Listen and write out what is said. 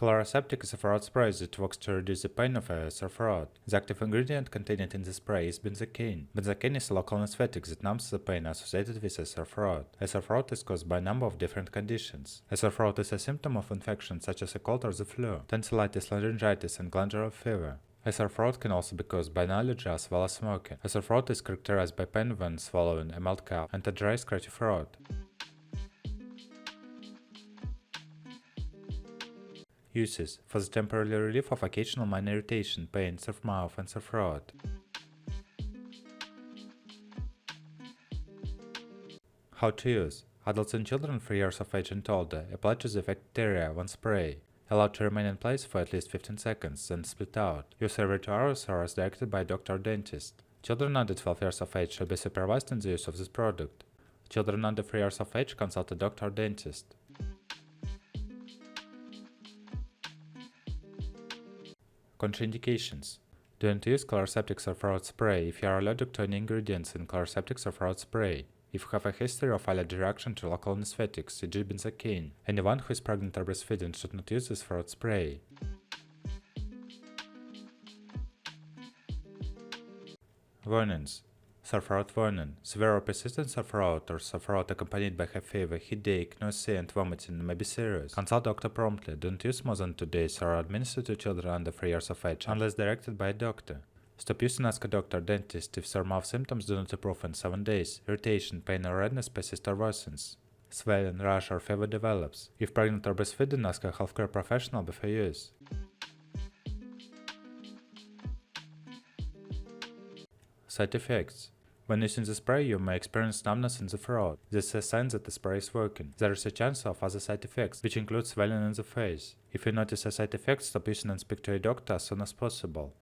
Chloraseptic is a throat spray that works to reduce the pain of a sore throat. The active ingredient contained in the spray is benzocaine. Benzocaine is a local anaesthetic that numbs the pain associated with a sore throat. A sore throat is caused by a number of different conditions. A sore throat is a symptom of infection such as a cold or the flu, tonsillitis, laryngitis, and glandular fever. A sore throat can also be caused by an allergy as well as smoking. A sore throat is characterized by pain when swallowing a mild cough and a dry, scratchy throat. Uses: for the temporary relief of occasional minor irritation, pain, sore mouth, and sore throat. How to use: adults and children 3 years of age and older, apply to the affected area one spray. Allowed to remain in place for at least 15 seconds, then split out. Use every 2 hours or as directed by a doctor or dentist. Children under 12 years of age should be supervised in the use of this product. Children under 3 years of age consult a doctor or dentist. Contraindications: don't use Chloraseptic sore throat spray if you are allergic to any ingredients in Chloraseptic sore throat spray. If you have a history of allergy reaction to local anesthetics, e.g. benzocaine, anyone who is pregnant or breastfeeding should not use this throat spray. Warnings: sore throat warning. Severe or persistent sore throat or sore throat accompanied by high fever, headache, nausea, and vomiting may be serious. Consult doctor promptly. Don't use more than 2 days or administer to children under 3 years of age unless directed by a doctor. Stop using, ask a doctor or dentist if sore mouth symptoms do not improve in 7 days, irritation, pain or redness persists or worsens, swelling, rash or fever develops. If pregnant or breastfeeding, ask a healthcare professional before use. Side effects: when using the spray, you may experience numbness in the throat. This is a sign that the spray is working. There is a chance of other side effects, which include swelling in the face. If you notice a side effect, stop using and speak to a doctor as soon as possible.